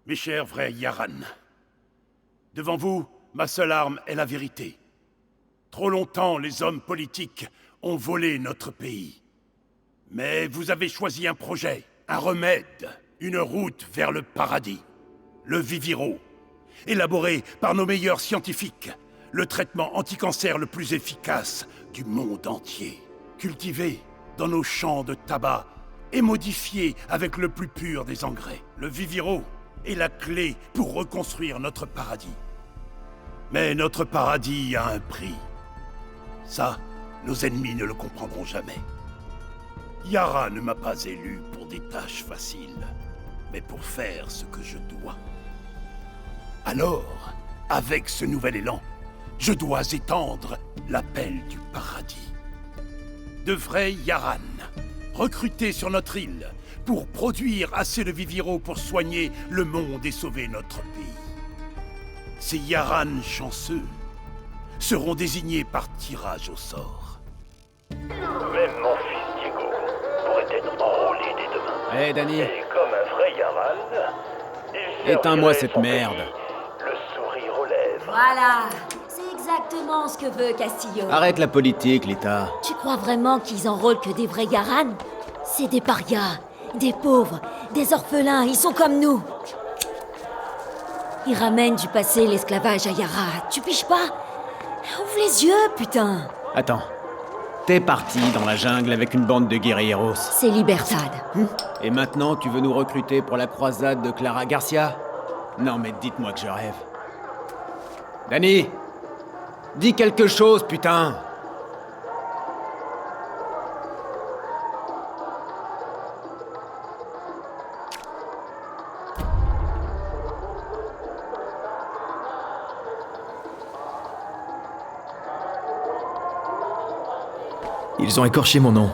Mes chers vrais Yaran, devant vous, ma seule arme est la vérité. Trop longtemps, les hommes politiques ont volé notre pays. Mais vous avez choisi un projet, un remède, une route vers le paradis. Le Viviro, élaboré par nos meilleurs scientifiques, le traitement anti-cancer le plus efficace du monde entier. Cultivé dans nos champs de tabac et modifié avec le plus pur des engrais. Le Viviro est la clé pour reconstruire notre paradis. Mais notre paradis a un prix. Ça, nos ennemis ne le comprendront jamais. Yara ne m'a pas élu pour des tâches faciles, mais pour faire ce que je dois. Alors, avec ce nouvel élan, je dois étendre l'appel du paradis. De vrais Yaran, recrutés sur notre île, pour produire assez de Viviro pour soigner le monde et sauver notre pays. Ces Yaran chanceux seront désignés par tirage au sort. Même mon fils Diego pourrait être enrôlé dès demain. Hé, Danny. Et comme un vrai Yaran, il Éteins-moi servirait cette son merde. pays, le sourire aux lèvres. Voilà, c'est exactement ce que veut Castillo. Arrête la politique, Lita. Tu crois vraiment qu'ils enrôlent que des vrais Yaran? C'est des parias, des pauvres, des orphelins, ils sont comme nous. Ils ramènent du passé l'esclavage à Yara, tu piges pas? Ouvre les yeux, putain. Attends. T'es parti dans la jungle avec une bande de guerrilleros. C'est Libertad. Et maintenant, tu veux nous recruter pour la croisade de Clara Garcia? Non, mais dites-moi que je rêve. Danny! Dis quelque chose, putain! Ils ont écorché mon nom.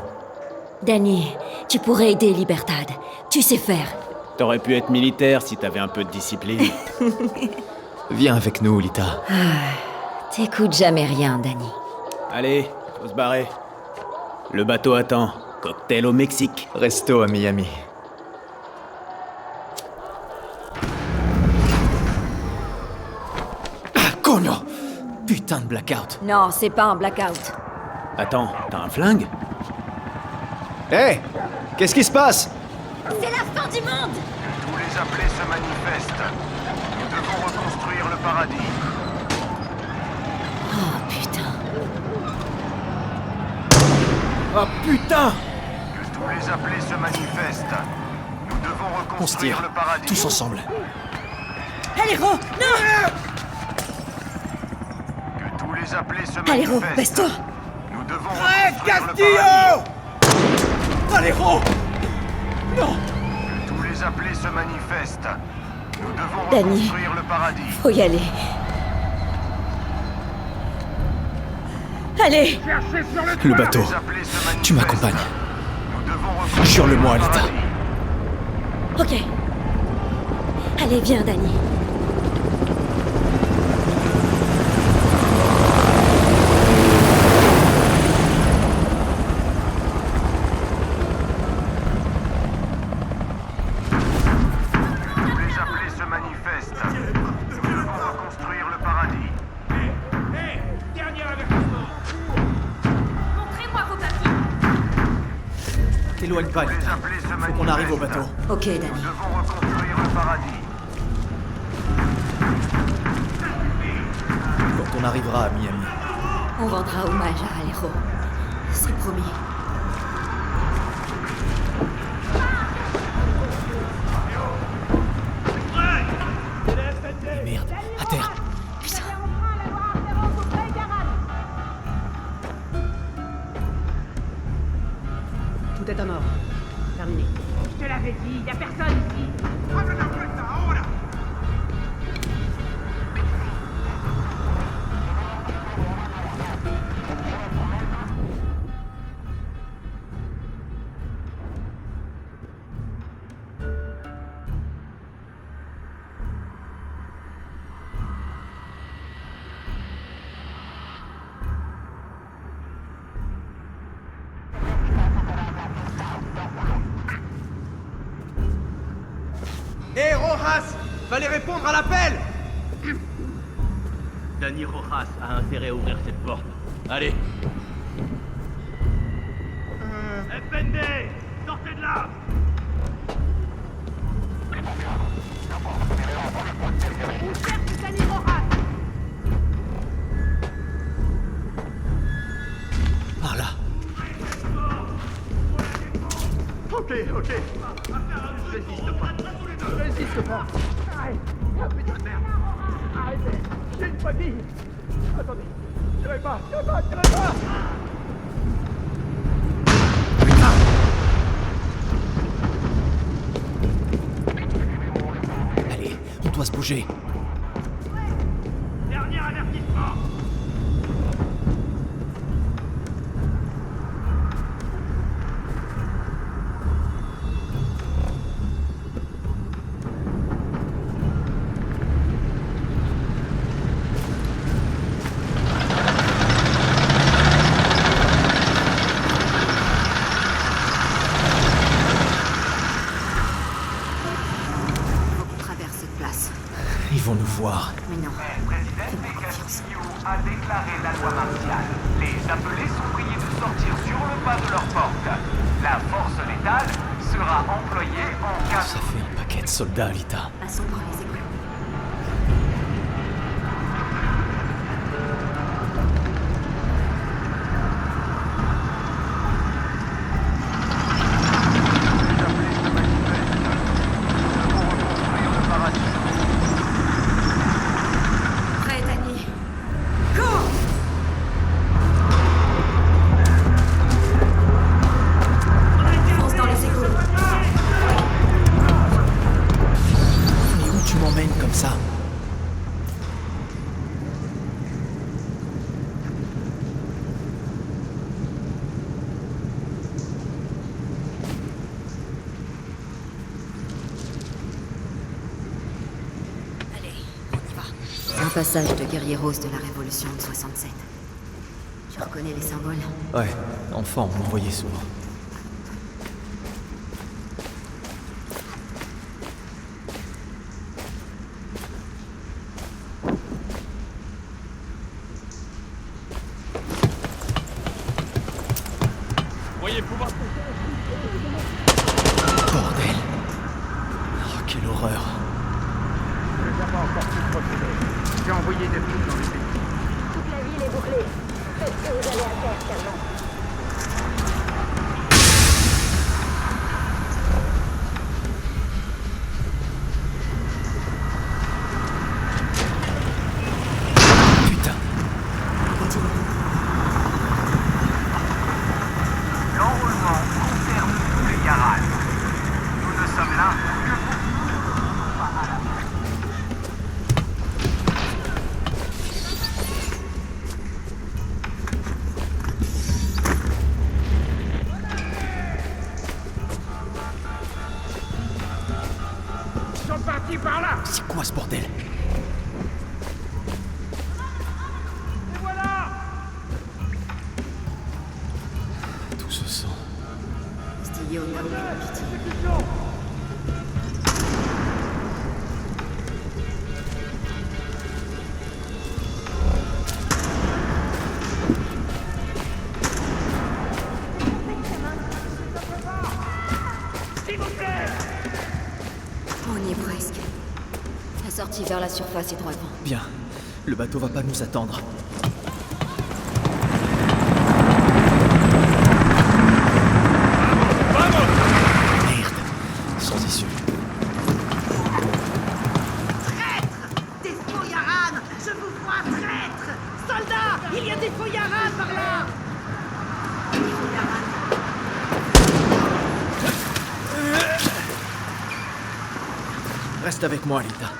Danny, tu pourrais aider Libertad. Tu sais faire. T'aurais pu être militaire si t'avais un peu de discipline. Viens avec nous, Lita. T'écoutes jamais rien, Danny. Allez, faut se barrer. Le bateau attend. Cocktail au Mexique. Resto à Miami. Ah, coño! Putain de blackout. Non, c'est pas un blackout. Attends, t'as un flingue? Hé! Qu'est-ce qui se passe? C'est la fin du monde! Tous les appelés se manifestent. Nous devons reconstruire le paradis. Oh, putain. Oh putain! Que tous les appelés se manifestent. Nous devons On se reconstruire tire. le paradis. Tous ensemble. Aléro, non! Que tous les appelés se Aléro, manifestent. baisse-toi! Nous devons reconstruire le paradis. Aléro! Non! Que tous les appelés se manifestent. Nous devons Danny. reconstruire le paradis. Faut y aller. Allez! Le bateau. Les appelés se manifestent. Tu m'accompagnes. Nous devons reconstruire Jure-le-moi, le Lita. paradis. Ok. Allez, viens, Danny. Tous les appelés se manifestent. Nous devons reconstruire le paradis. Montrez-moi vos papiers. T'éloigne pas, Tous les Lita. appelés se Faut manifestent. qu'on arrive au bateau. Ok, Danny. Nous devons reconstruire le paradis. Quand on arrivera à Miami. On rendra hommage à Aléro. C'est promis. Merde, à terre. Tout est en ordre. Terminé. Je te l'avais dit, y a personne ici. Hé, Rojas! Fallait répondre à l'appel! Dani Rojas a intérêt à ouvrir cette porte. Allez. FND, sortez de là! On cherche Dani Rojas. Par là. Ok. Résiste pas. Arrête. Ah putain de merde. Arrêtez. J'ai une famille. Attendez. Tirez pas. Allez, on doit se bouger. Dernier avertissement. Faut qu'on traverse cette place. Ils vont nous voir. Mais non. Président Castillo a déclaré la loi martiale. Les appelés sont priés de sortir sur le pas de leur porte. La force létale sera employée en cas Ça fait un paquet de soldats, Alita. Passons par les égouts. Prêt, Dani. Go! Fonce dans les égouts. Mais où tu m'emmènes comme ça? Allez, on y va. Un passage de guerrier rose de la Révolution de 67. Tu reconnais les symboles? Ouais, enfant, on m'envoyait souvent. Voyez pouvoir. Bordel! Oh, quelle horreur! J'ai envoyé des troupes dans les pays. Toute la ville est bouclée. Faites ce que vous allez à faire, Calvin. Putain! Continue. L'enrôlement concerne tous les Yaran. Nous ne sommes là que pour Ils sont partis par là. C'est quoi ce bordel? Et voilà. Tout ce sang. Stillo n'a aucune pitié. S'il vous plaît. On y est presque. La sortie vers la surface est droit devant. Bien. Le bateau va pas nous attendre. Merde. Sans issue. Des faux Yaran. Je vous vois, traître. Soldats, il y a des faux Yaran par là. Reste avec moi, Alita.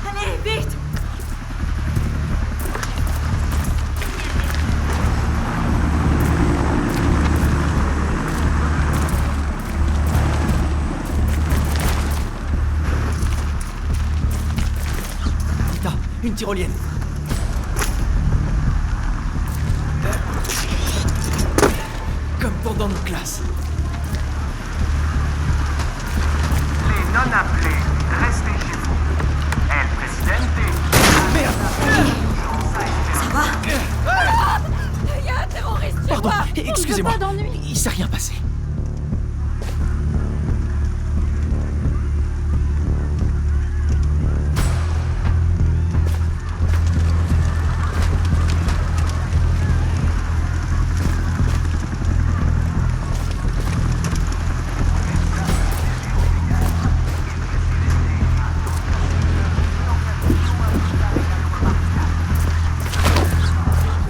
Allez, vite! Une tyrolienne. Comme pendant nos classes. Les non-appelés, restez chez vous. El Presidente. Ça va? Il y a un terroriste chez Pardon, moi. excusez-moi. On ne veut pas d'ennui. Il s'est rien passé.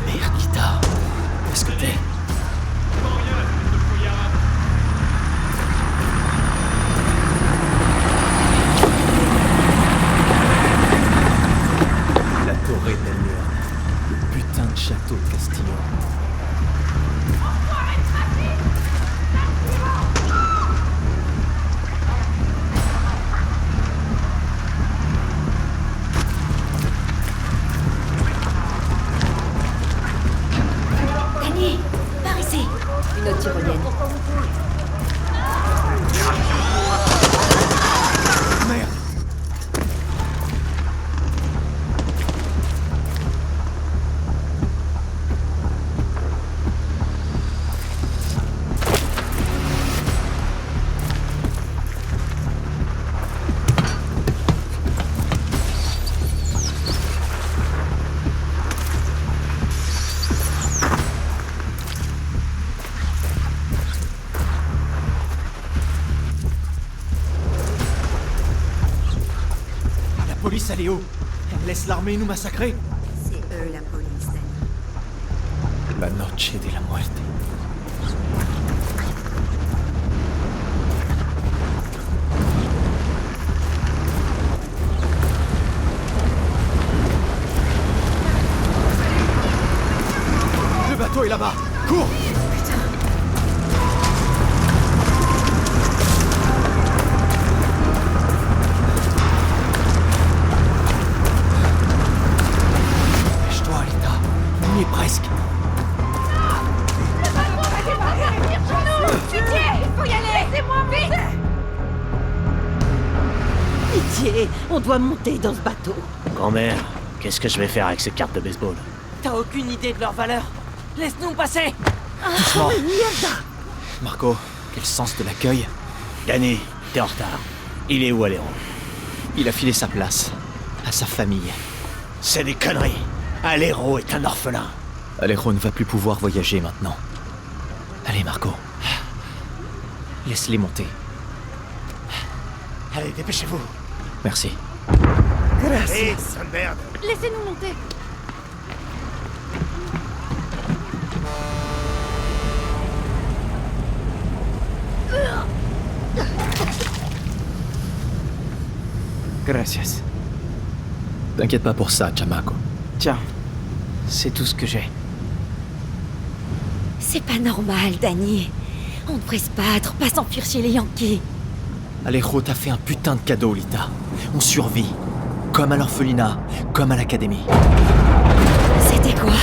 Merde, Lita. Qu'est-ce que t'es? La Torre del Leone. Le putain de château de Castillon. Danny, par ici. Une autre tyrolienne. Merde. La police, elle est où? Elle laisse l'armée nous massacrer? C'est eux la police, Danny. La noche de la muerte. Le bateau est là-bas. Cours! Dépêche-toi, Alita. On y est presque. Pitié, il faut y aller. Laissez-moi vite. Pitié, on doit monter dans ce bateau. Grand-mère, qu'est-ce que je vais faire avec ces cartes de baseball? T'as aucune idée de leur valeur. Laisse-nous passer. Doucement. Marco, quel sens de l'accueil. Danny, t'es en retard. Il est où, Aléron? Il a filé sa place à sa famille. C'est des conneries. Aléro est un orphelin. Alejo ne va plus pouvoir voyager maintenant. Allez, Marco. Laisse-les monter. Allez, dépêchez-vous. Merci. Hé, sale merde! Laissez-nous monter. Gracias. T'inquiète pas pour ça, chamaco. Tiens, c'est tout ce que j'ai. C'est pas normal, Danny. On devrait se battre, pas s'enfuir chez les Yankees. Alejo t'a fait un putain de cadeau, Lita. On survit. Comme à l'orphelinat, comme à l'académie. C'était quoi?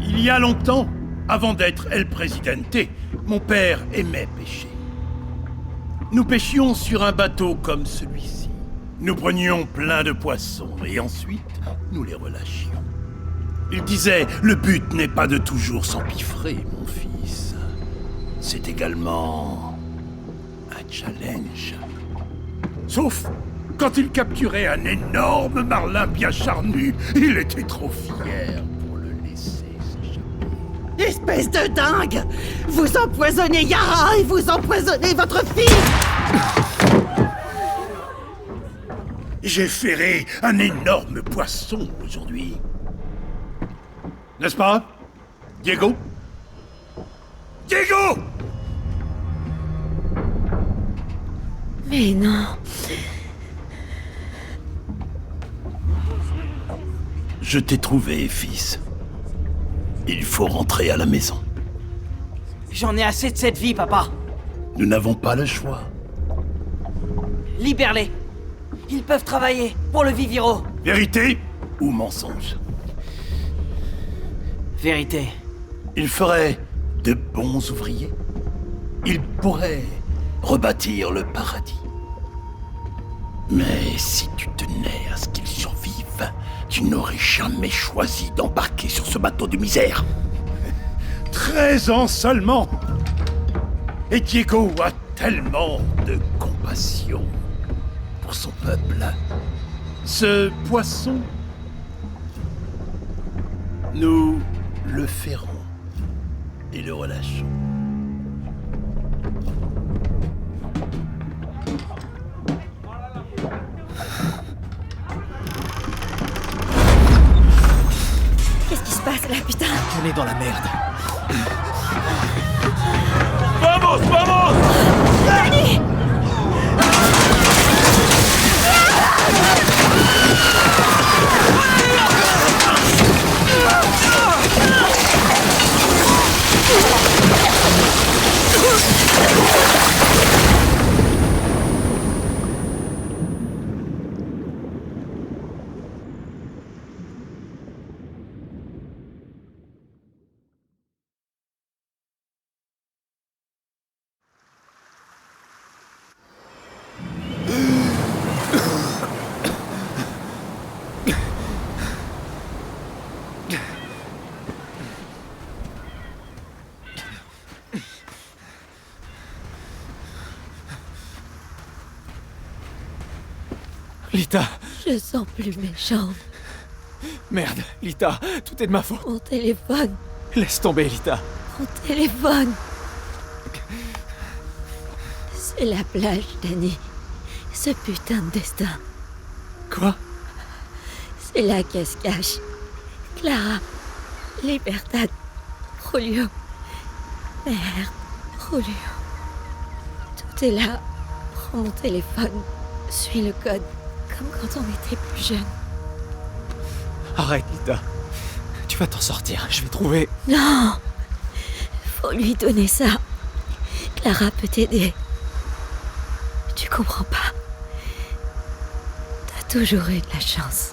Il y a longtemps, avant d'être El Presidente, mon père aimait pêcher. Nous pêchions sur un bateau comme celui-ci. Nous prenions plein de poissons et ensuite nous les relâchions. Il disait, le but n'est pas de toujours s'empiffrer, mon fils. C'est également un challenge. Sauf quand il capturait un énorme marlin bien charnu, il était trop fier pour le laisser s'échapper. Espèce de dingue! Vous empoisonnez Yara et vous empoisonnez votre fille! J'ai ferré un énorme poisson aujourd'hui. N'est-ce pas, Diego? Diego! Mais non. Je t'ai trouvé, fils. Il faut rentrer à la maison. J'en ai assez de cette vie, papa. Nous n'avons pas le choix. Libère-les. Ils peuvent travailler pour le Viviro. Vérité ou mensonge? Vérité. Ils feraient de bons ouvriers. Ils pourraient rebâtir le paradis. Mais si tu tenais à ce qu'ils survivent, tu n'aurais jamais choisi d'embarquer sur ce bateau de misère. 13 ans seulement. Et Diego a tellement de compassion pour son peuple. Ce poisson, nous le ferrons et le relâchons. Qu'est-ce qui se passe là, putain? On est dans la merde. Vamos, vamos! Dani! Lita! Je sens plus mes jambes. Merde, Lita, tout est de ma faute. Mon téléphone. Laisse tomber, Lita. Mon téléphone. C'est la plage, Danny. Ce putain de destin. Quoi? C'est là qu'elle se cache. Clara. Libertad. Julio. Merde. Julio. Tout est là. Prends mon téléphone. Suis le code. Comme quand on était plus jeune. Arrête, Lita. Tu vas t'en sortir, je vais trouver... Non! Faut lui donner ça. Clara peut t'aider. Tu comprends pas? T'as toujours eu de la chance.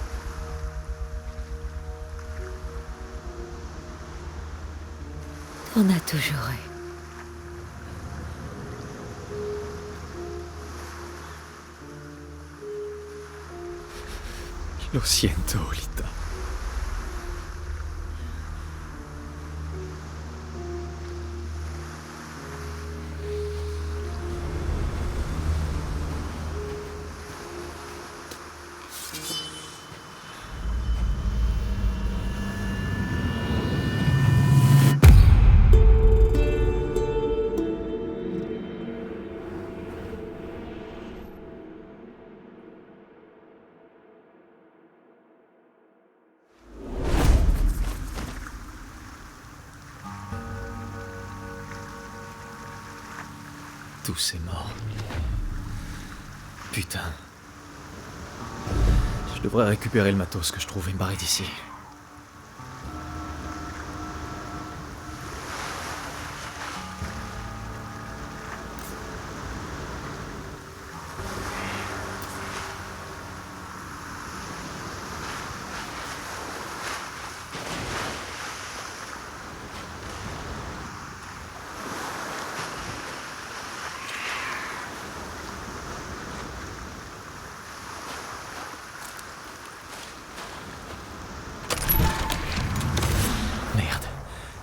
T'en as toujours eu. Lo siento, Lita. Tous est mort. Putain. Je devrais récupérer le matos que je trouve et me barrer d'ici.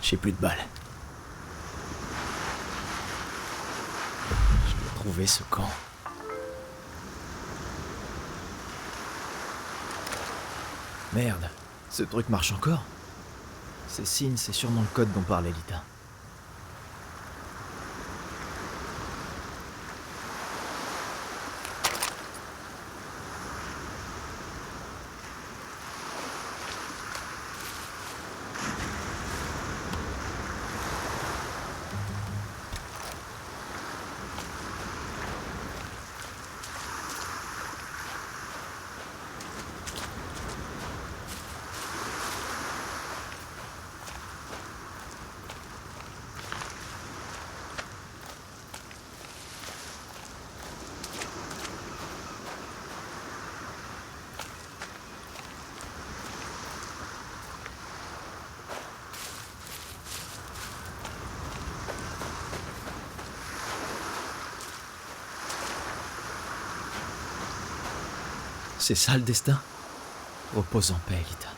J'ai plus de balles. Je dois trouver ce camp. Merde, ce truc marche encore? Ces signes, c'est sûrement le code dont parlait Lita. C'est ça le destin? Repose en paix, Lita.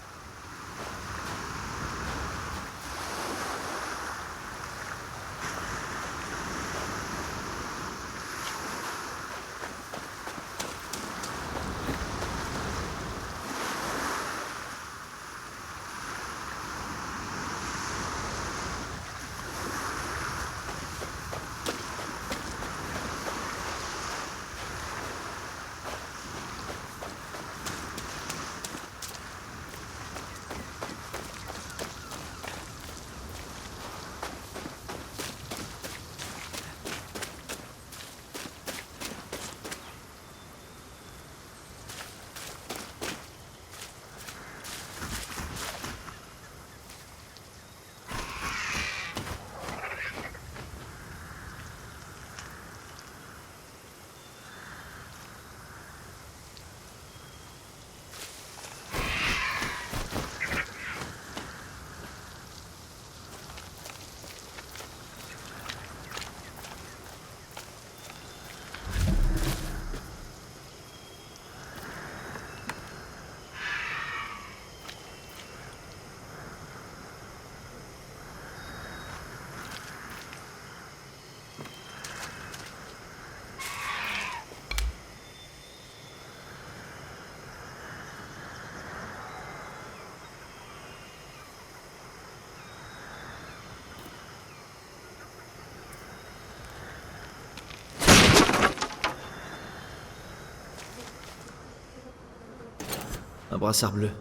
Un brassard bleu.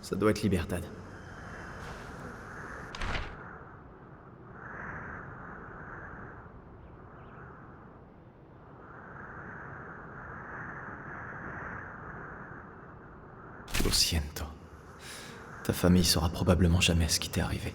Ça doit être Libertad. Lo siento. Ta famille saura probablement jamais ce qui t'est arrivé.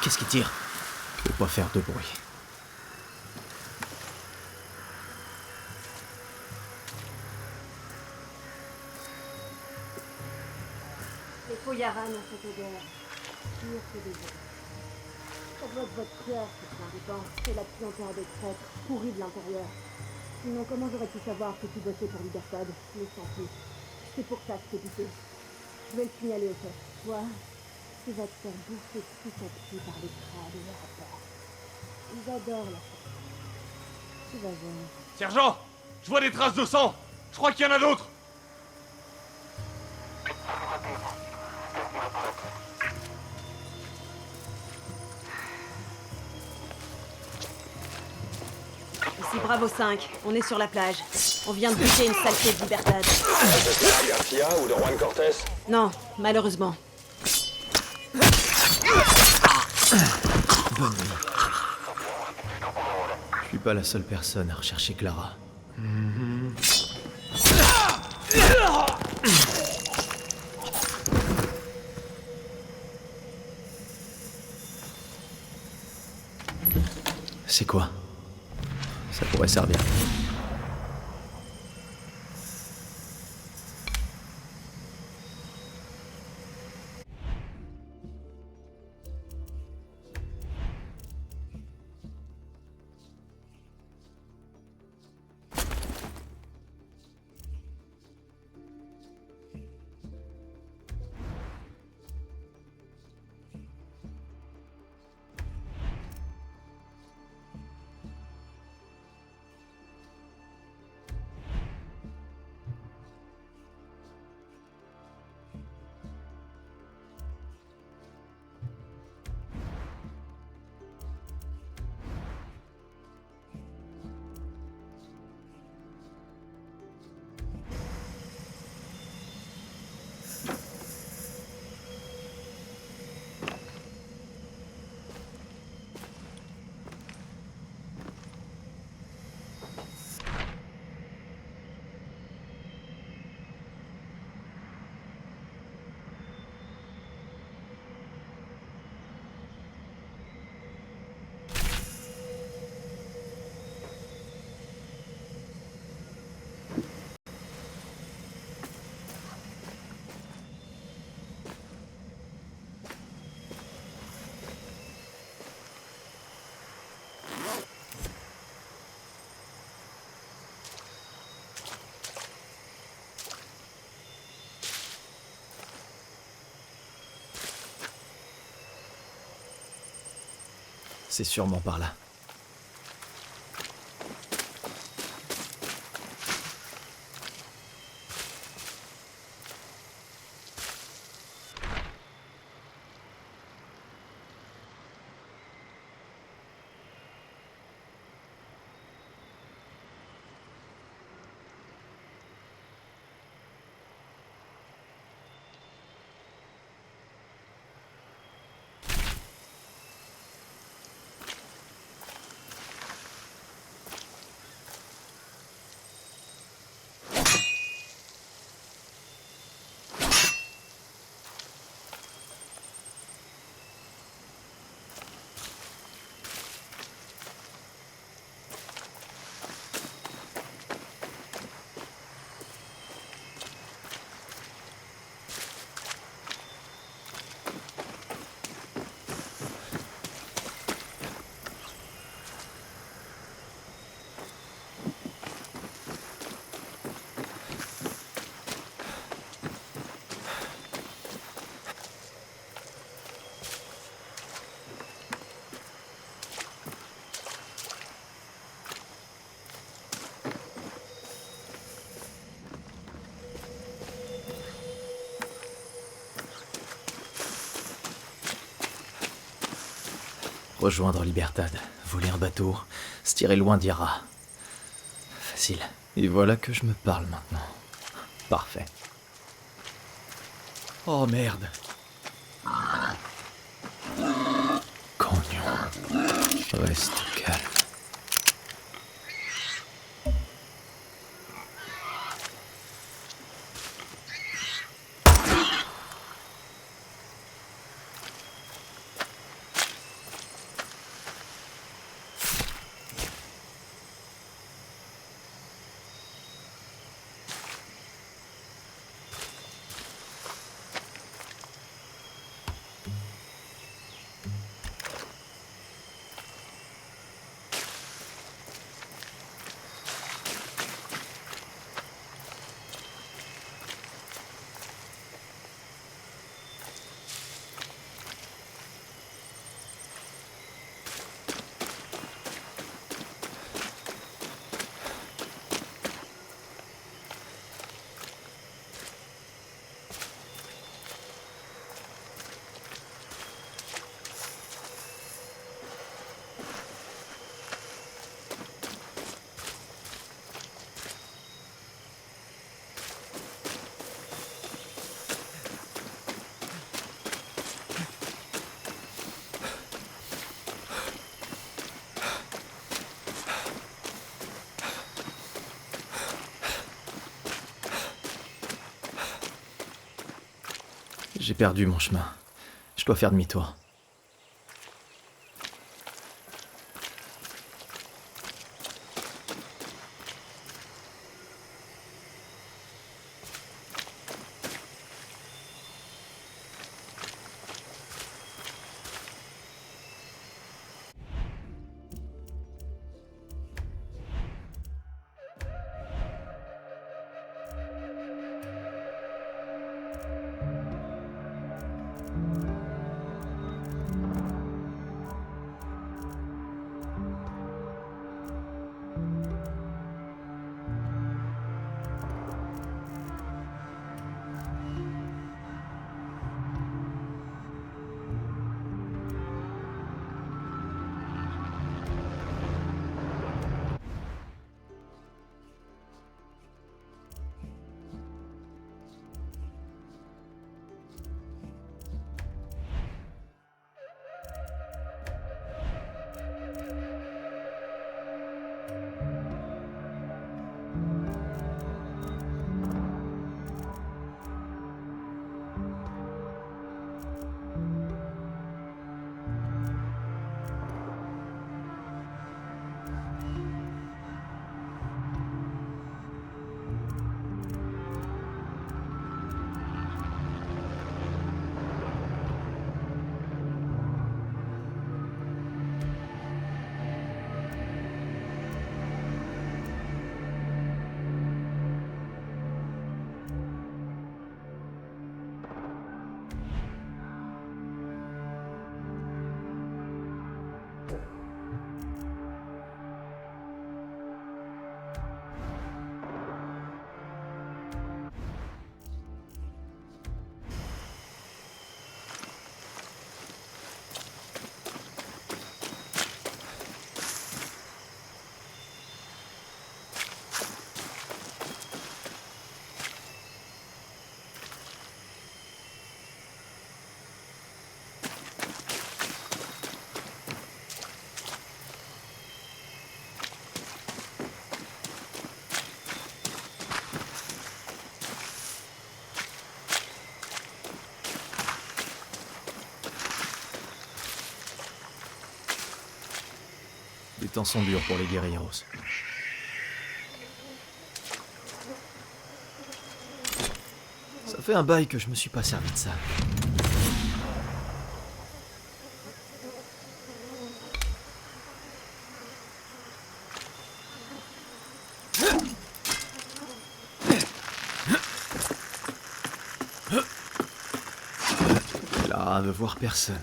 Qu'est-ce qui tire? Je peux pas faire de bruit. Les Foyaran ont cette odeur. Pure que des eaux. Ça doit être votre cœur, cette indépendance. C'est la clientèle des traîtres, pourrie de l'intérieur. Sinon, comment j'aurais pu savoir que tu bossais pour Libertad, le sans-plus? C'est pour ça que je t'ai buté. Je vais le signaler au chef. Toi, tu vas te faire bouffer petit à petit par les crabes et les rapports. Ils adorent la force. Tu vas voir. Sergent! Je vois des traces de sang! Je crois qu'il y en a d'autres! Ici Bravo 5, on est sur la plage. On vient de buter une saleté de Libertad. De Garcia ou de Juan Cortés? Non, malheureusement. Bonne nuit. Je suis pas la seule personne à rechercher Clara. C'est quoi? Ça pourrait servir. C'est sûrement par là. Rejoindre Libertad, voler un bateau, se tirer loin d'Yara. Facile. Et voilà que je me parle maintenant. Parfait. Oh merde. Cognon. Reste calme. J'ai perdu mon chemin. Je dois faire demi-tour. temps sont durs pour les guerrieros. Ça fait un bail que je me suis pas servi de ça. Clara veut voir personne.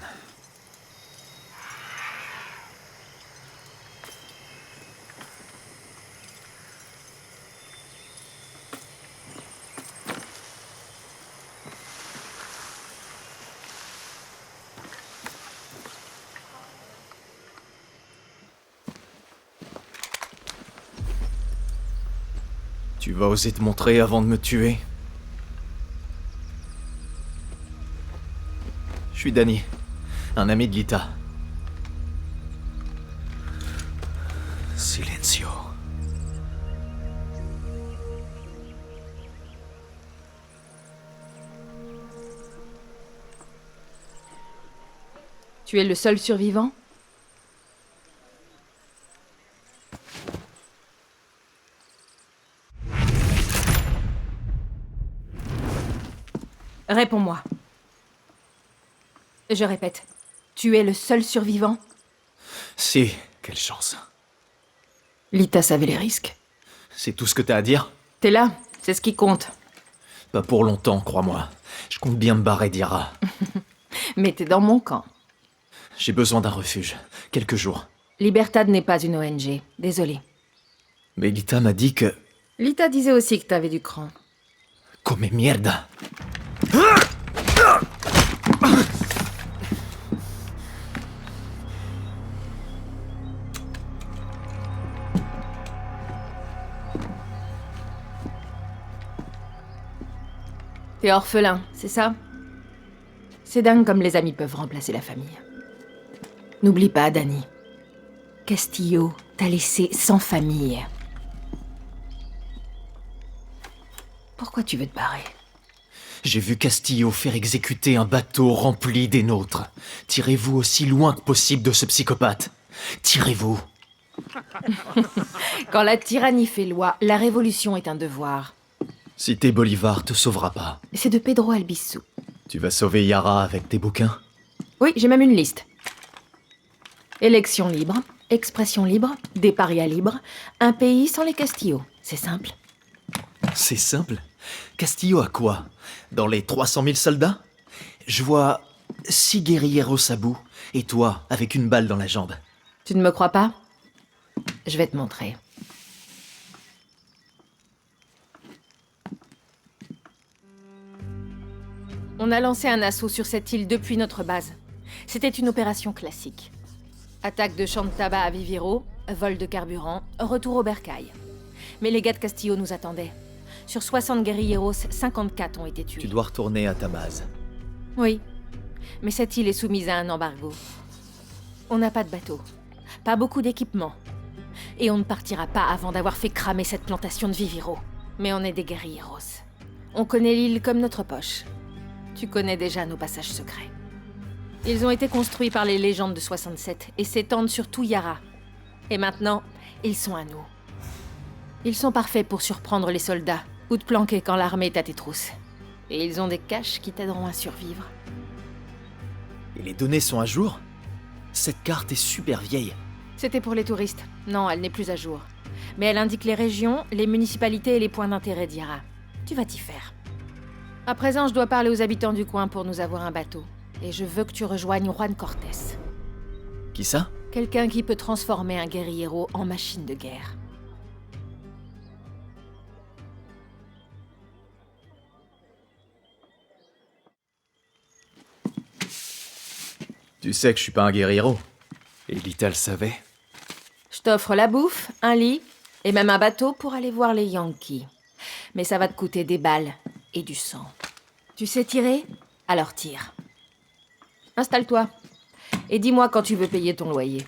Tu vas oser te montrer avant de me tuer? Je suis Danny, un ami de Lita. Silencio. Tu es le seul survivant? Réponds-moi. Je répète, tu es le seul survivant? Si, quelle chance. Lita savait les risques. C'est tout ce que t'as à dire? T'es là, c'est ce qui compte. Pas pour longtemps, crois-moi. Je compte bien me barrer d'Yara. Mais t'es dans mon camp. J'ai besoin d'un refuge. Quelques jours. Libertad n'est pas une ONG, désolé. Mais Lita m'a dit que... Lita disait aussi que t'avais du cran. Come mierda. T'es orphelin, c'est ça? C'est dingue comme les amis peuvent remplacer la famille. N'oublie pas, Danny. Castillo t'a laissé sans famille. Pourquoi tu veux te barrer? J'ai vu Castillo faire exécuter un bateau rempli des nôtres. Tirez-vous aussi loin que possible de ce psychopathe. Tirez-vous. Quand la tyrannie fait loi, la révolution est un devoir. Cité Bolivar te sauvera pas. C'est de Pedro Albizu. Tu vas sauver Yara avec tes bouquins? Oui, j'ai même une liste. Élection libre, expression libre, des parias libres, un pays sans les Castillo. C'est simple. C'est simple? Castillo a quoi? Dans les 300 000 soldats? Je vois 6 guerrilleros à bout, et toi, avec une balle dans la jambe. Tu ne me crois pas? Je vais te montrer. On a lancé un assaut sur cette île depuis notre base. C'était une opération classique. Attaque de champs de tabac à Viviro, vol de carburant, retour au bercail. Mais les gars de Castillo nous attendaient. Sur 60 guerrilleros, 54 ont été tués. Tu dois retourner à ta base. Oui, mais cette île est soumise à un embargo. On n'a pas de bateau, pas beaucoup d'équipement. Et on ne partira pas avant d'avoir fait cramer cette plantation de Viviro. Mais on est des guerrilleros. On connaît l'île comme notre poche. Tu connais déjà nos passages secrets. Ils ont été construits par les légendes de 67 et s'étendent sur tout Yara. Et maintenant, ils sont à nous. Ils sont parfaits pour surprendre les soldats ou te planquer quand l'armée est à tes trousses. Et ils ont des caches qui t'aideront à survivre. Et les données sont à jour? Cette carte est super vieille. C'était pour les touristes. Non, elle n'est plus à jour. Mais elle indique les régions, les municipalités et les points d'intérêt d'Yara. Tu vas t'y faire. À présent, je dois parler aux habitants du coin pour nous avoir un bateau. Et je veux que tu rejoignes Juan Cortés. Qui ça? Quelqu'un qui peut transformer un guerriero en machine de guerre. Tu sais que je suis pas un guerriero. Et Lita le savait. Je t'offre la bouffe, un lit, et même un bateau pour aller voir les Yankees. Mais ça va te coûter des balles et du sang. Tu sais tirer? Alors tire. Installe-toi. Et dis-moi quand tu veux payer ton loyer.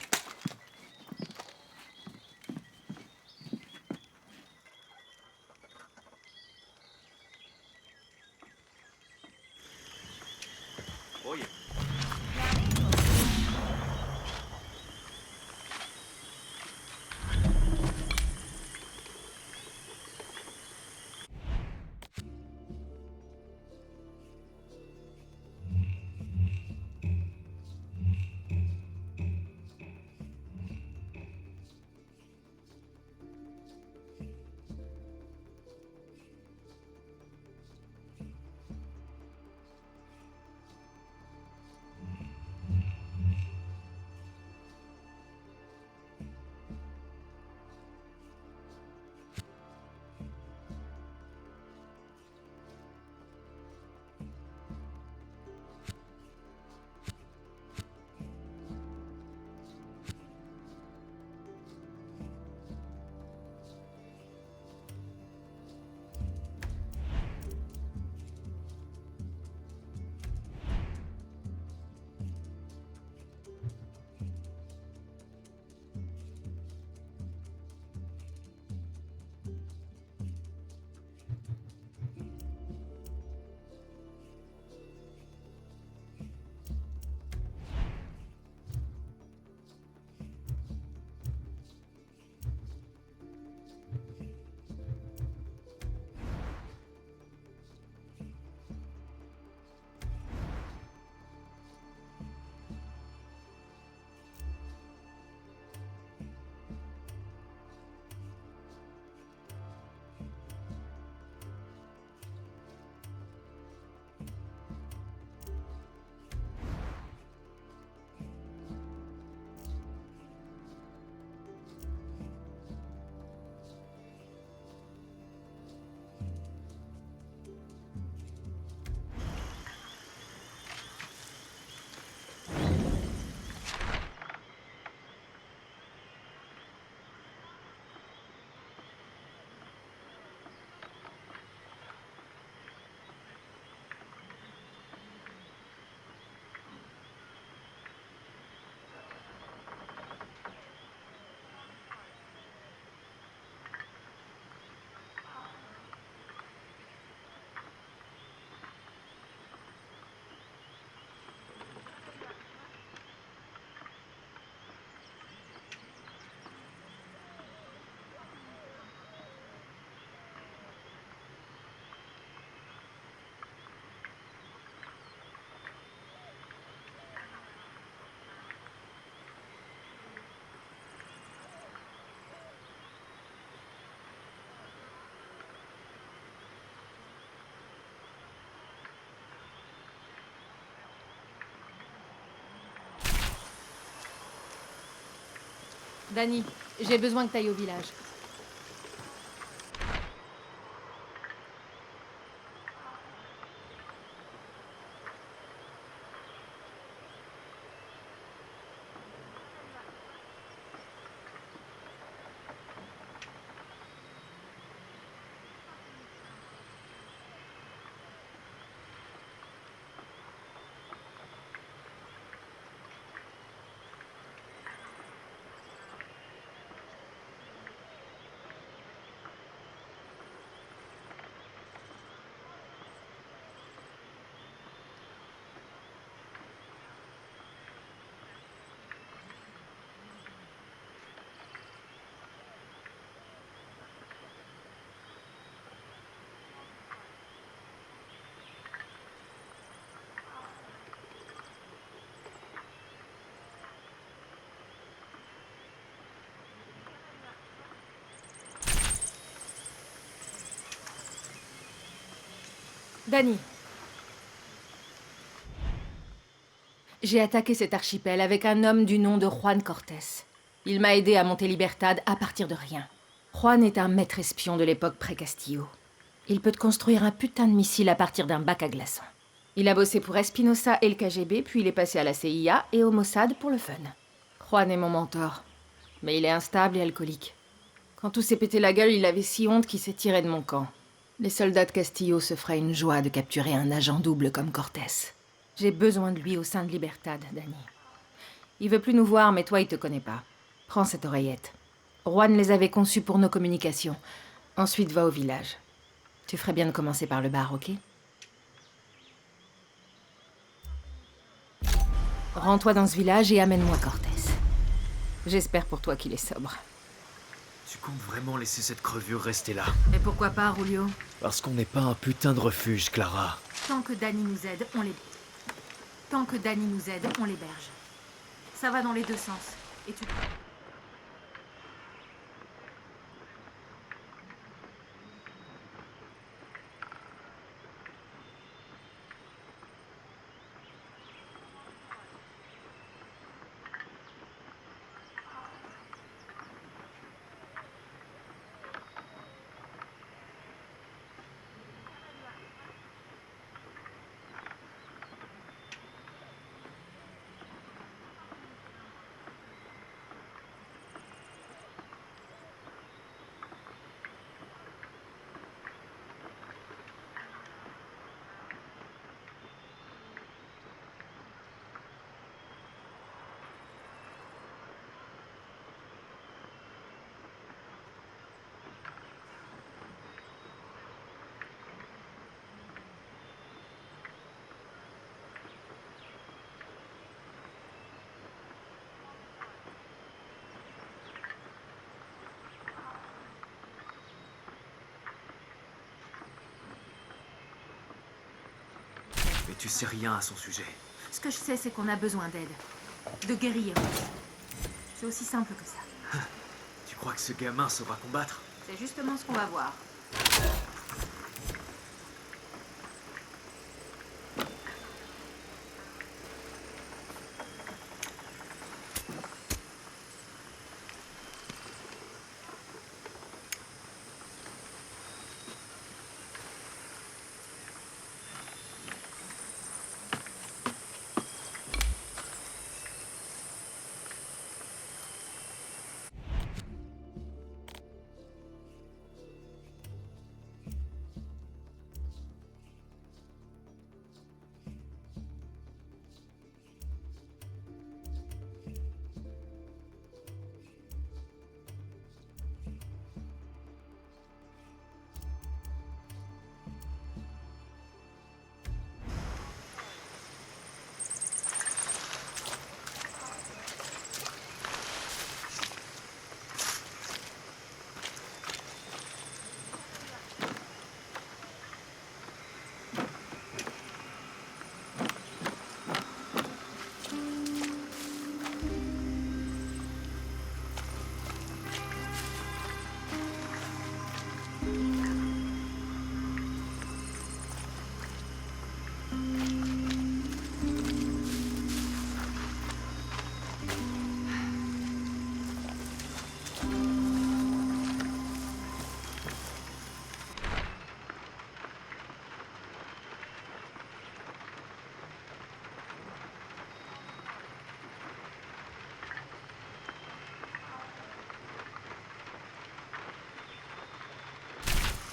Dani, j'ai besoin que t'ailles au village. Dani. J'ai attaqué cet archipel avec un homme du nom de Juan Cortés. Il m'a aidé à monter Libertad à partir de rien. Juan est un maître espion de l'époque pré-Castillo. Il peut te construire un putain de missile à partir d'un bac à glaçons. Il a bossé pour Espinosa et le KGB, puis il est passé à la CIA et au Mossad pour le fun. Juan est mon mentor. Mais il est instable et alcoolique. Quand tout s'est pété la gueule, il avait si honte qu'il s'est tiré de mon camp. Les soldats de Castillo se feraient une joie de capturer un agent double comme Cortés. J'ai besoin de lui au sein de Libertad, Dani. Il veut plus nous voir, mais toi, il te connaît pas. Prends cette oreillette. Juan les avait conçus pour nos communications. Ensuite, va au village. Tu ferais bien de commencer par le bar, ok? Rends-toi dans ce village et amène-moi Cortés. J'espère pour toi qu'il est sobre. Tu comptes vraiment laisser cette crevure rester là? Et pourquoi pas, Julio? Parce qu'on n'est pas un putain de refuge, Clara. Tant que Dani nous aide, on les... Tant que Dani nous aide, on l'héberge. Ça va dans les deux sens. Et tu... Mais tu sais rien à son sujet. Ce que je sais, c'est qu'on a besoin d'aide. De guerriers. C'est aussi simple que ça. Tu crois que ce gamin saura combattre? C'est justement ce qu'on va voir.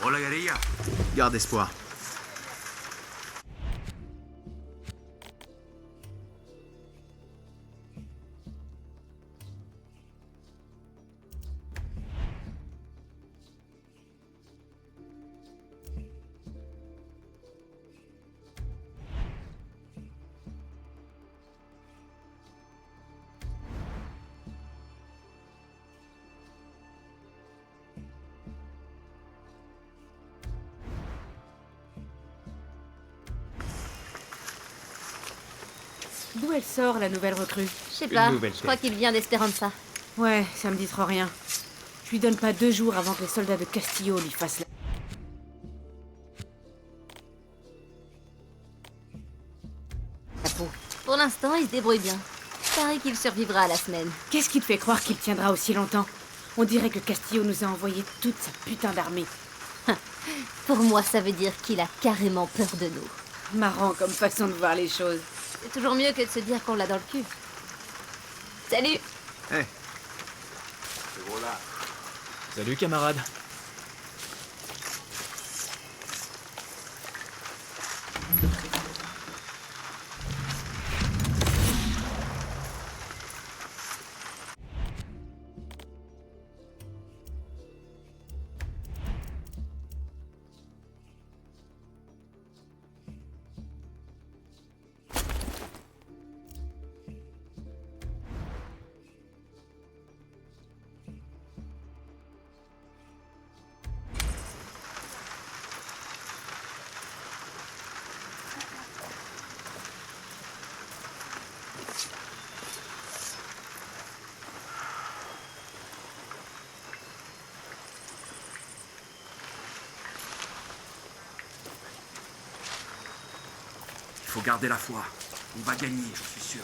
Hola, guerrilla. Garde espoir. D'où elle sort, la nouvelle recrue? Je sais pas, je crois qu'il vient d'Espéranza. Ouais, ça me dit trop rien. Je lui donne pas 2 jours avant que les soldats de Castillo lui fassent la... peau. Pour l'instant, il se débrouille bien. Paraît qu'il survivra à la semaine. Qu'est-ce qui te fait croire qu'il tiendra aussi longtemps? On dirait que Castillo nous a envoyé toute sa putain d'armée. Pour moi, ça veut dire qu'il a carrément peur de nous. Marrant comme façon de voir les choses. C'est toujours mieux que de se dire qu'on l'a dans le cul. Salut! Hey. Voilà. Salut, camarade. Faut garder la foi. On va gagner, je suis sûr.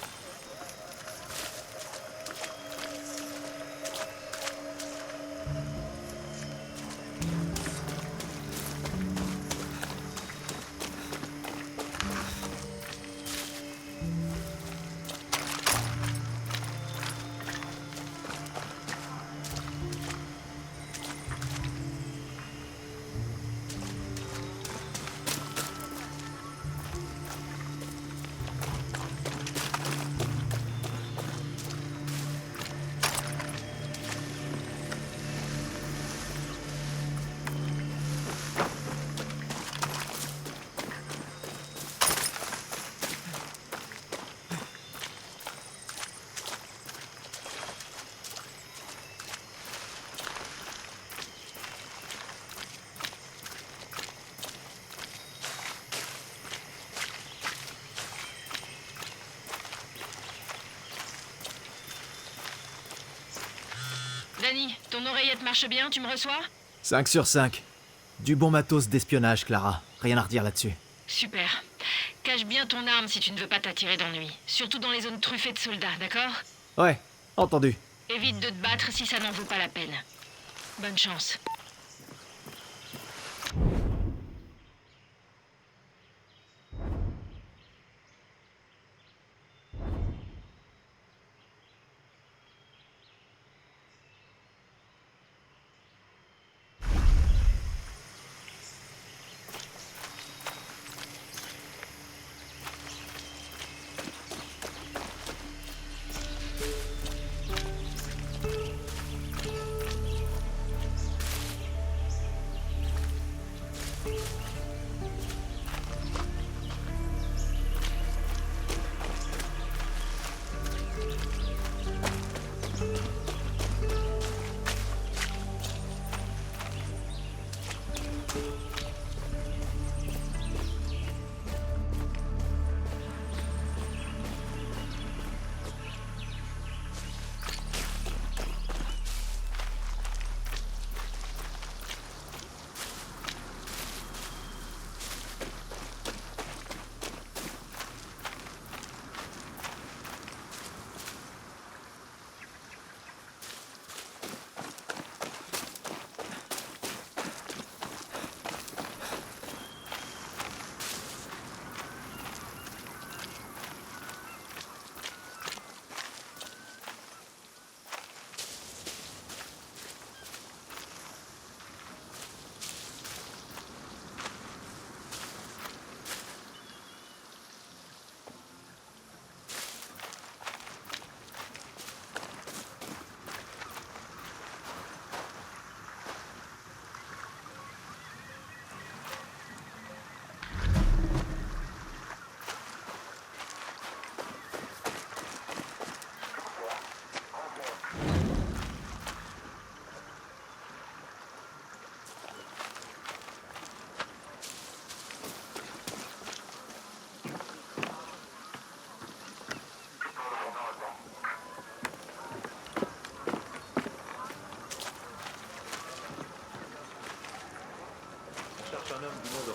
Danny, ton oreillette marche bien, tu me reçois? 5 sur 5. Du bon matos d'espionnage, Clara. Rien à redire là-dessus. Super. Cache bien ton arme si tu ne veux pas t'attirer d'ennui. Surtout dans les zones truffées de soldats, d'accord? Ouais, entendu. Évite de te battre si ça n'en vaut pas la peine. Bonne chance.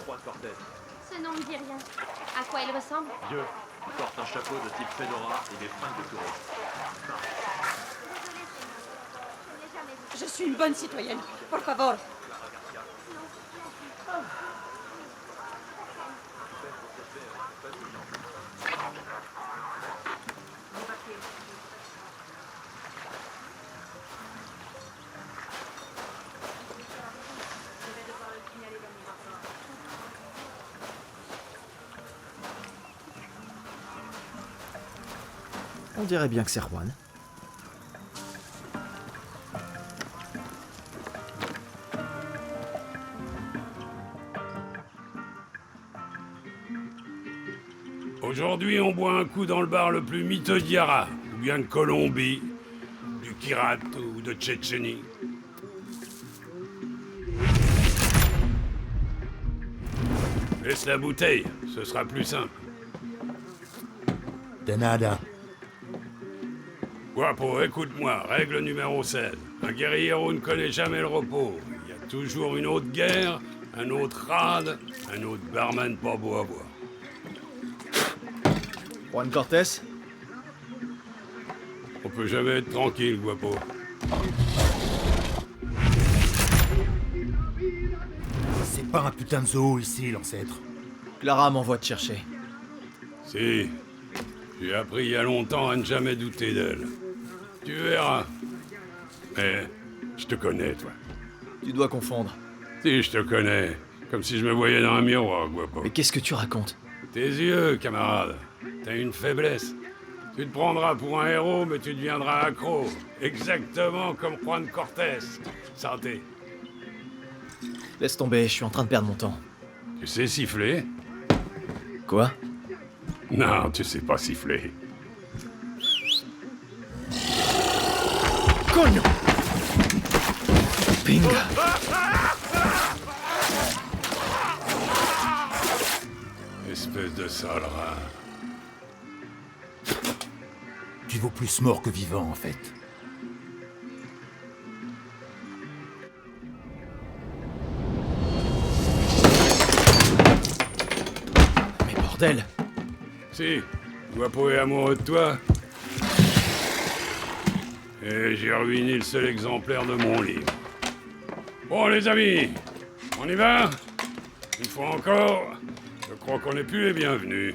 Juan Cortez. Ce nom me dit rien. À quoi il ressemble? Vieux. Il porte un chapeau de type fedora et des fringues de touriste. Je suis une bonne citoyenne. Por favor. On dirait bien que c'est Juan. Aujourd'hui, on boit un coup dans le bar le plus miteux d'Yara, ou bien de Colombie, du Kirat ou de Tchétchénie. Laisse la bouteille, ce sera plus simple. De nada. Guapo, écoute-moi, règle numéro 16. Un guerriero ne connaît jamais le repos. Il y a toujours une autre guerre, un autre rade, un autre barman pas beau à voir. Juan Cortez? On peut jamais être tranquille, Guapo. C'est pas un putain de zoo ici, l'ancêtre. Clara m'envoie te chercher. Si. J'ai appris il y a longtemps à ne jamais douter d'elle. Tu verras. Mais je te connais, toi. Tu dois confondre. Si, je te connais. Comme si je me voyais dans un miroir, Guapo. Mais qu'est-ce que tu racontes? Tes yeux, camarade. T'as une faiblesse. Tu te prendras pour un héros, mais tu deviendras accro. Exactement comme Juan Cortez. Santé. Laisse tomber, je suis en train de perdre mon temps. Tu sais siffler? Quoi? Non, tu sais pas siffler. Coño! Pinga! Espèce de sale rat. Tu vaux plus mort que vivant, en fait. Mais bordel! Si, Guapo est amoureux de toi. Et j'ai ruiné le seul exemplaire de mon livre. Bon, les amis, on y va? Une fois encore, je crois qu'on n'est plus les bienvenus.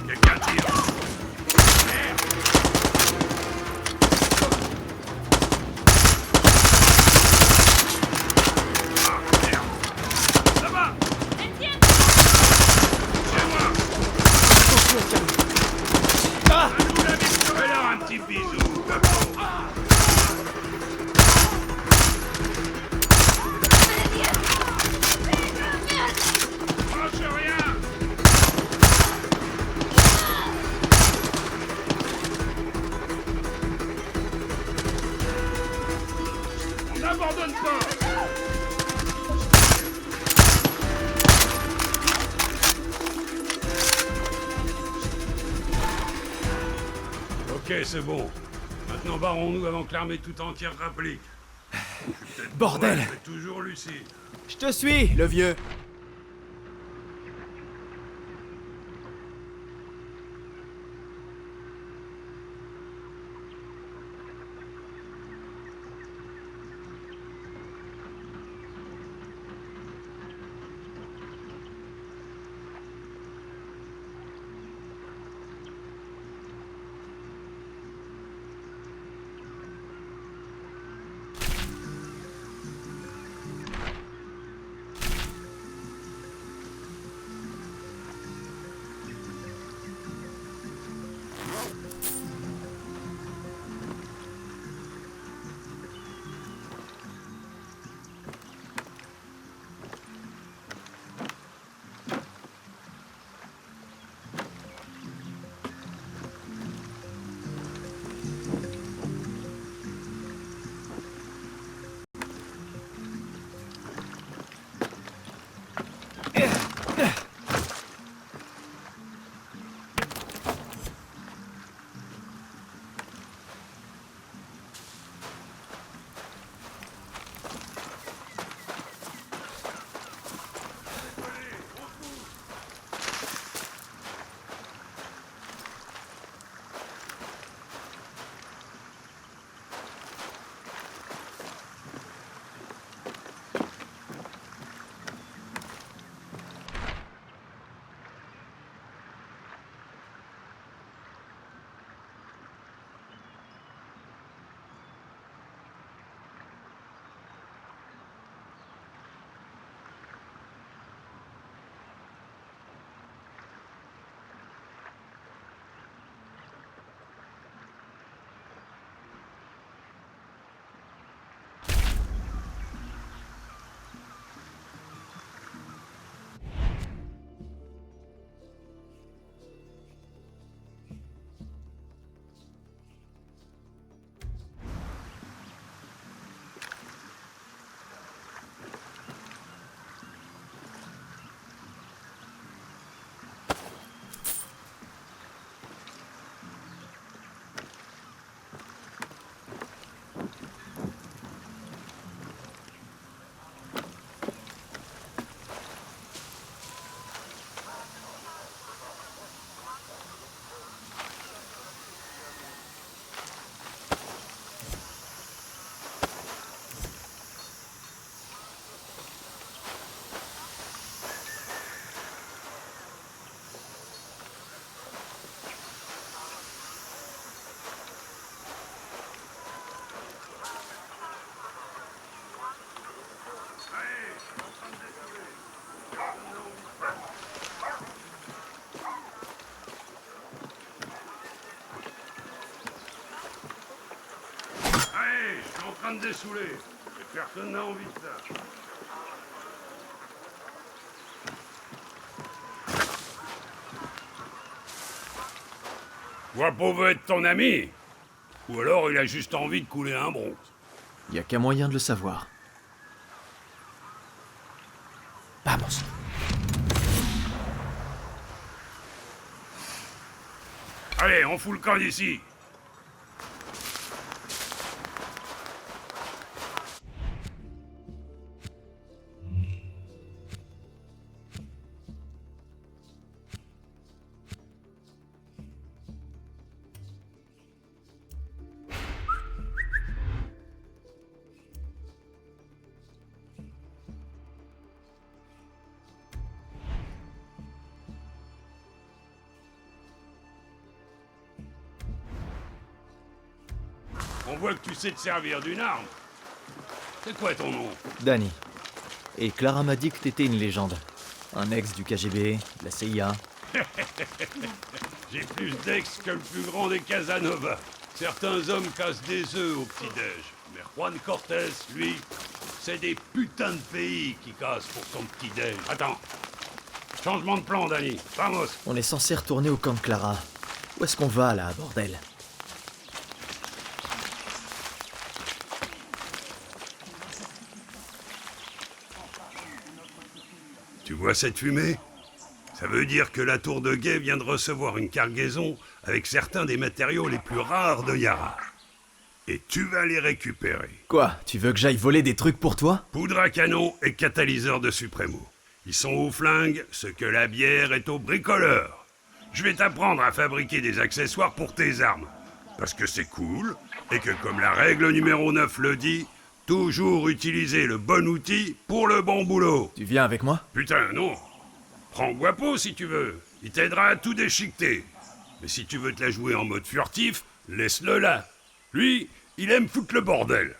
Quelqu'un tire. Fais-leur un petit bisou, lâche rien. On n'abandonne pas. Ok, c'est bon. Maintenant barrons-nous avant que l'armée tout entière rapplique. Bordel! Ouais, mais toujours lucide. Je te suis, le vieux! Allez, je suis en train de dessouler. Et personne n'a envie de ça. Guapo veut être ton ami. Ou alors il a juste envie de couler un bronze. Y a qu'un moyen de le savoir. Vamos. Allez, on fout le camp d'ici. On voit que tu sais te servir d'une arme. C'est quoi ton nom? Danny. Et Clara m'a dit que t'étais une légende. Un ex du KGB, de la CIA. J'ai plus d'ex que le plus grand des Casanova. Certains hommes cassent des œufs au petit-déj. Mais Juan Cortés, lui, c'est des putains de pays qui cassent pour son petit-déj. Attends. Changement de plan, Danny. Vamos. On est censé retourner au camp de Clara. Où est-ce qu'on va, là, bordel? Tu vois cette fumée? Ça veut dire que la tour de guet vient de recevoir une cargaison avec certains des matériaux les plus rares de Yara. Et tu vas les récupérer. Quoi? Tu veux que j'aille voler des trucs pour toi? Poudre à canon et catalyseur de Supremo. Ils sont aux flingues ce que la bière est aux bricoleurs. Je vais t'apprendre à fabriquer des accessoires pour tes armes. Parce que c'est cool, et que comme la règle numéro 9 le dit, toujours utiliser le bon outil pour le bon boulot. Tu viens avec moi? Putain, non. Prends Guapo si tu veux. Il t'aidera à tout déchiqueter. Mais si tu veux te la jouer en mode furtif, laisse-le là. Lui, il aime foutre le bordel.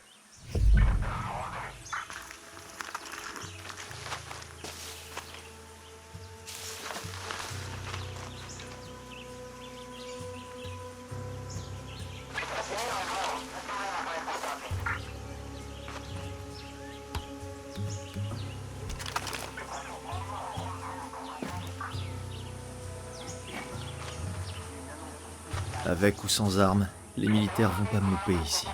Avec ou sans armes, les militaires vont pas me louper ici.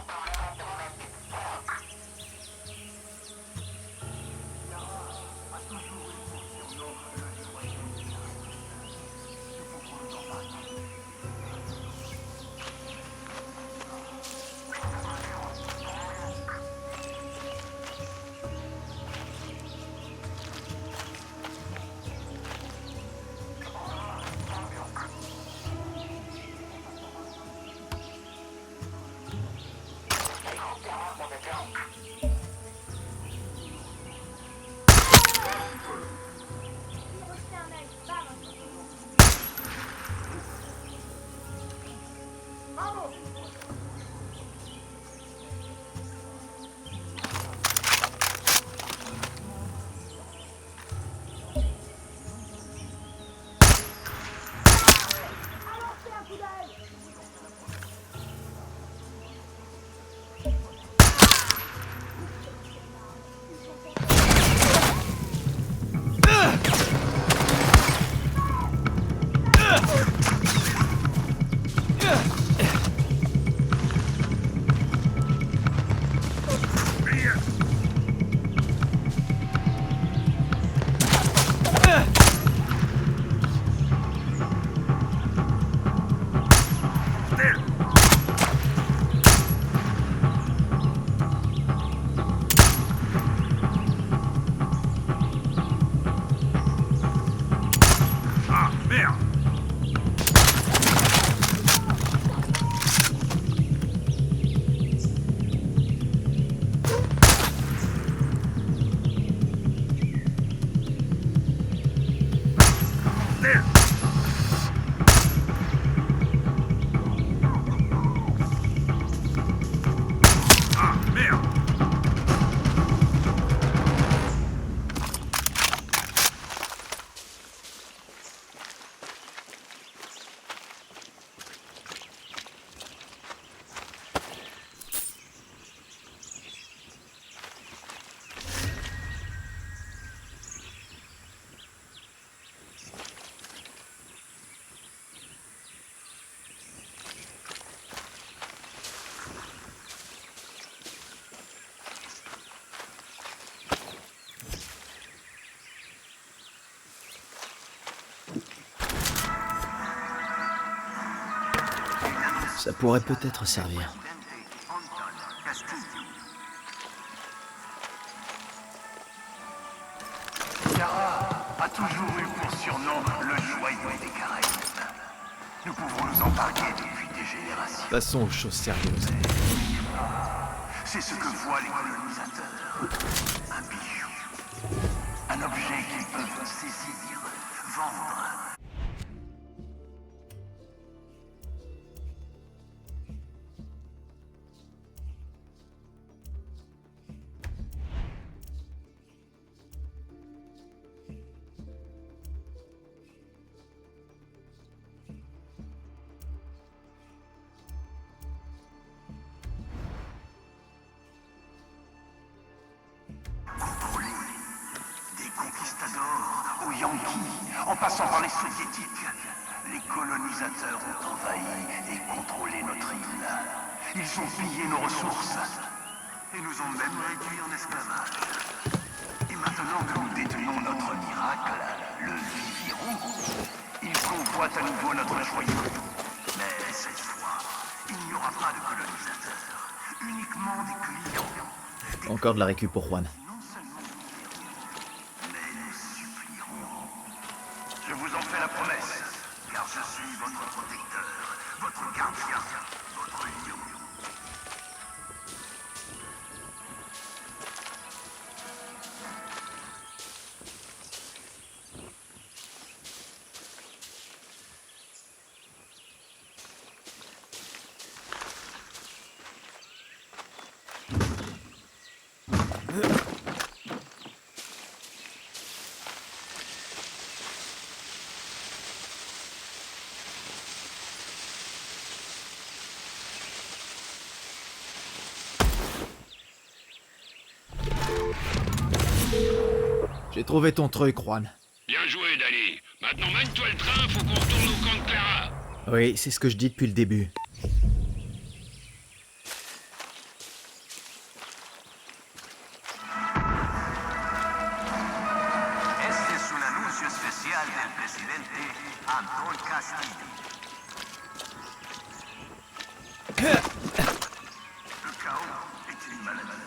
Ça pourrait peut-être servir. Clara a toujours eu pour surnom le joyau des Caraïbes. Nous pouvons nous en parler depuis des générations. Passons aux choses sérieuses. C'est ce que voient les colonisateurs. Un bijou. Un objet qu'ils peuvent saisir, vendre. Aux Yankees, en passant par les Soviétiques, les colonisateurs ont envahi et contrôlé notre île. Ils ont pillé nos ressources et nous ont même réduits en esclavage. Et maintenant que nous détenons notre miracle, le Viviro, ils convoitent à nouveau notre joyau. Mais cette fois, il n'y aura pas de colonisateurs, uniquement des clients. Encore de la récup pour Juan. Je vous en fais la promesse, car je suis votre protecteur, votre gardien, votre lion. J'ai trouvé ton truc, Juan. Bien joué, Danny. Maintenant, mène-toi le train, faut qu'on retourne au camp de Clara. Oui, c'est ce que je dis depuis le début. Este es un anuncio especial del presidente Anton Castillo. Le chaos est une maladie.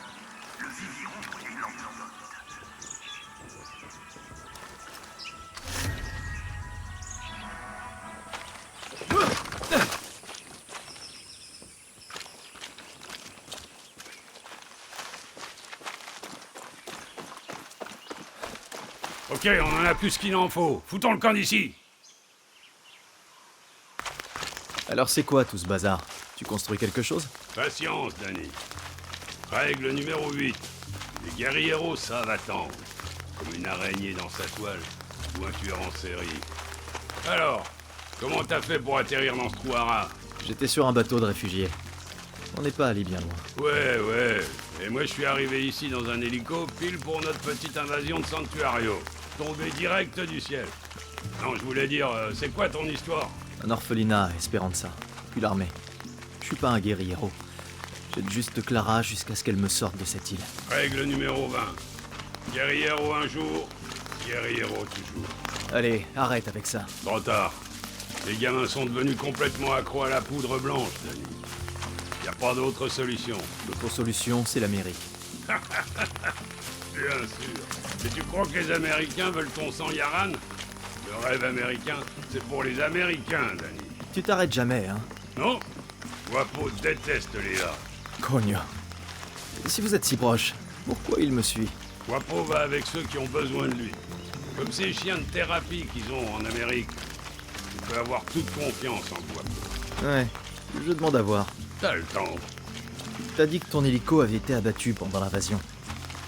Le Viviro est l'antidote. Ok, on en a plus qu'il en faut. Foutons le camp d'ici. Alors c'est quoi tout ce bazar? Tu construis quelque chose? Patience, Danny. Règle numéro 8. Les guerrieros savent attendre. Comme une araignée dans sa toile, ou un tueur en série. Alors, comment t'as fait pour atterrir dans ce trou à rats? J'étais sur un bateau de réfugiés. On n'est pas allé bien loin. Ouais. Et moi, je suis arrivé ici dans un hélico, pile pour notre petite invasion de Sanctuario. Tombé direct du ciel. Non, je voulais dire, c'est quoi ton histoire? Un orphelinat à Esperanza, puis l'armée. Je suis pas un guerriero. J'aide juste Clara jusqu'à ce qu'elle me sorte de cette île. Règle numéro 20. Guerriero un jour, guerriero toujours. Allez, arrête avec ça. Trop tard. Les gamins sont devenus complètement accros à la poudre blanche, Danny. Y a pas d'autre solution. L'autre solution, c'est l'Amérique. Bien sûr. Et tu crois que les Américains veulent ton sang, Yaran? Le rêve américain, c'est pour les Américains, Danny. Tu t'arrêtes jamais, hein? Non? Guapo déteste les lâches. Cogno. Si vous êtes si proche, pourquoi il me suit? Guapo va avec ceux qui ont besoin de lui. Comme ces chiens de thérapie qu'ils ont en Amérique. Tu peux avoir toute confiance en Guapo. Ouais, je demande à voir. T'as le temps. T'as dit que ton hélico avait été abattu pendant l'invasion.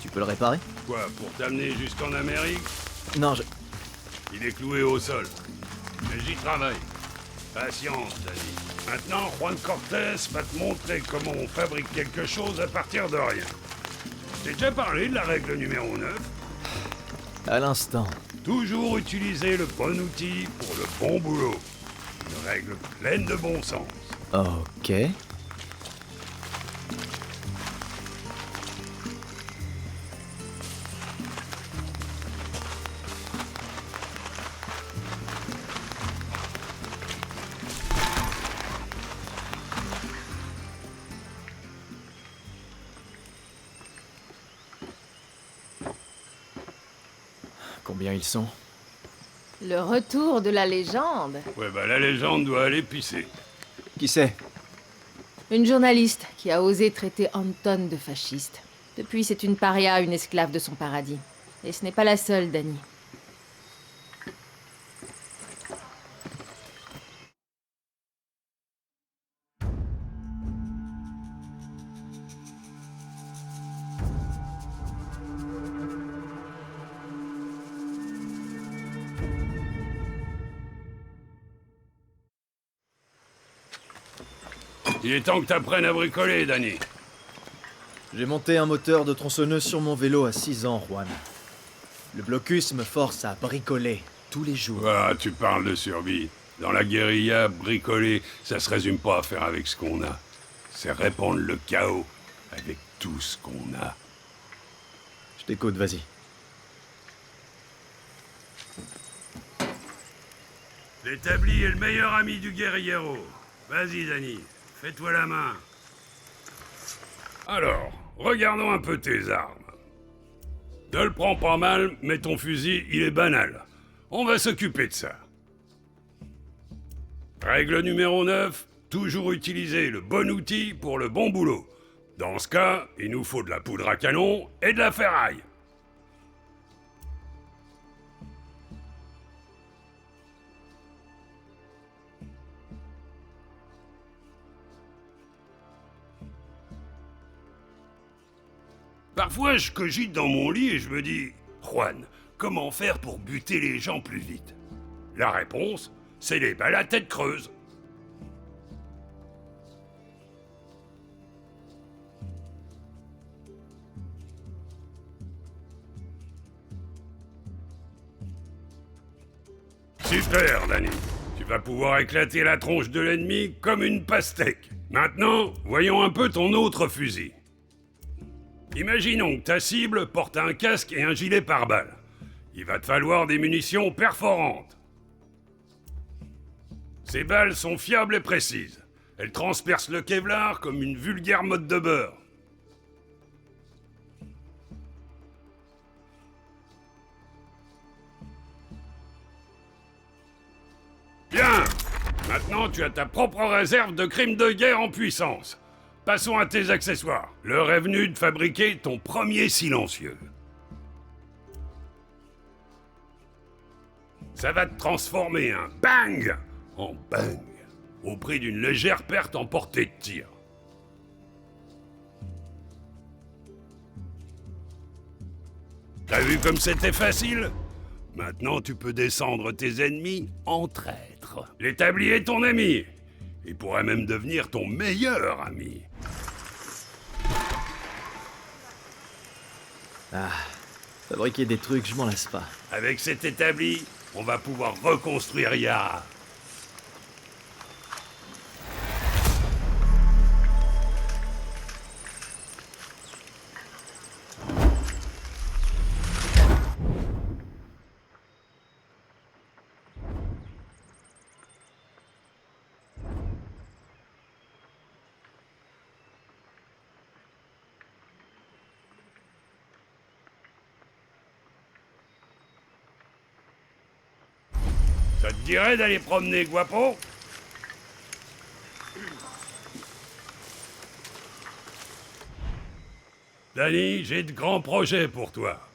Tu peux le réparer? Quoi, pour t'amener jusqu'en Amérique? Non, Il est cloué au sol. Mais j'y travaille. Patience, Danny. Maintenant, Juan Cortés va te montrer comment on fabrique quelque chose à partir de rien. J'ai déjà parlé de la règle numéro 9. À l'instant. Toujours utiliser le bon outil pour le bon boulot. Une règle pleine de bon sens. Ok. Combien ils sont? Le retour de la légende. Ouais, bah la légende doit aller pisser. Qui c'est? Une journaliste qui a osé traiter Anton de fasciste. Depuis, c'est une paria, une esclave de son paradis. Et ce n'est pas la seule, Dani. Il est temps que t'apprennes à bricoler, Dani. J'ai monté un moteur de tronçonneuse sur mon vélo à 6 ans, Juan. Le blocus me force à bricoler tous les jours. Ah, tu parles de survie. Dans la guérilla, bricoler, ça se résume pas à faire avec ce qu'on a. C'est répandre le chaos avec tout ce qu'on a. Je t'écoute, vas-y. L'établi est le meilleur ami du guerriero. Vas-y, Dani, fais-toi la main. Alors, regardons un peu tes armes. Ne le prends pas mal, mais ton fusil, il est banal. On va s'occuper de ça. Règle numéro 9, toujours utiliser le bon outil pour le bon boulot. Dans ce cas, il nous faut de la poudre à canon et de la ferraille. Parfois, je cogite dans mon lit et je me dis, Juan, comment faire pour buter les gens plus vite? La réponse, c'est les balles à tête creuse. Super, Dani. Tu vas pouvoir éclater la tronche de l'ennemi comme une pastèque. Maintenant, voyons un peu ton autre fusil. Imaginons que ta cible porte un casque et un gilet pare-balles. Il va te falloir des munitions perforantes. Ces balles sont fiables et précises. Elles transpercent le Kevlar comme une vulgaire motte de beurre. Bien! Maintenant, tu as ta propre réserve de crimes de guerre en puissance. Passons à tes accessoires. L'heure est venue de fabriquer ton premier silencieux. Ça va te transformer un bang en bang, au prix d'une légère perte en portée de tir. T'as vu comme c'était facile? Maintenant, tu peux descendre tes ennemis en traître. L'établi est ton ami. Il pourrait même devenir ton meilleur ami. Ah, fabriquer des trucs, je m'en lasse pas. Avec cet établi, on va pouvoir reconstruire Yara. Ça te dirait d'aller promener, Guapo? Dani, j'ai de grands projets pour toi.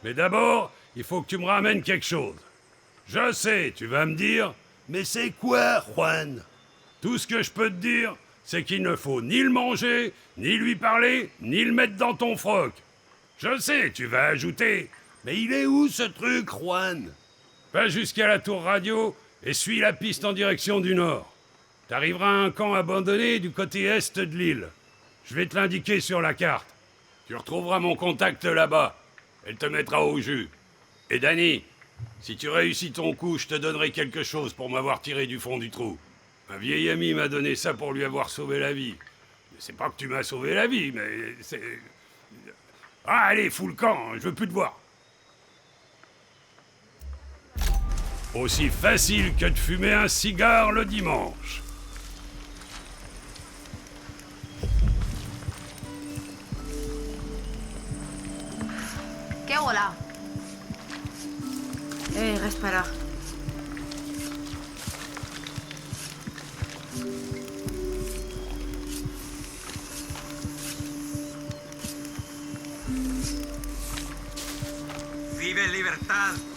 Mais d'abord, il faut que tu me ramènes quelque chose. Je sais, tu vas me dire, mais c'est quoi, Juan? Tout ce que je peux te dire, c'est qu'il ne faut ni le manger, ni lui parler, ni le mettre dans ton froc. Je sais, tu vas ajouter, mais il est où ce truc, Juan? Va jusqu'à la tour radio et suis la piste en direction du nord. T'arriveras à un camp abandonné du côté est de l'île. Je vais te l'indiquer sur la carte. Tu retrouveras mon contact là-bas. Elle te mettra au jus. Et Dani, si tu réussis ton coup, je te donnerai quelque chose pour m'avoir tiré du fond du trou. Un vieil ami m'a donné ça pour lui avoir sauvé la vie. C'est pas que tu m'as sauvé la vie, mais c'est... Ah, allez, fous le camp, je veux plus te voir. Aussi facile que de fumer un cigare le dimanche. ¿Qué hola? Hé, reste pas là. Vive en libertad.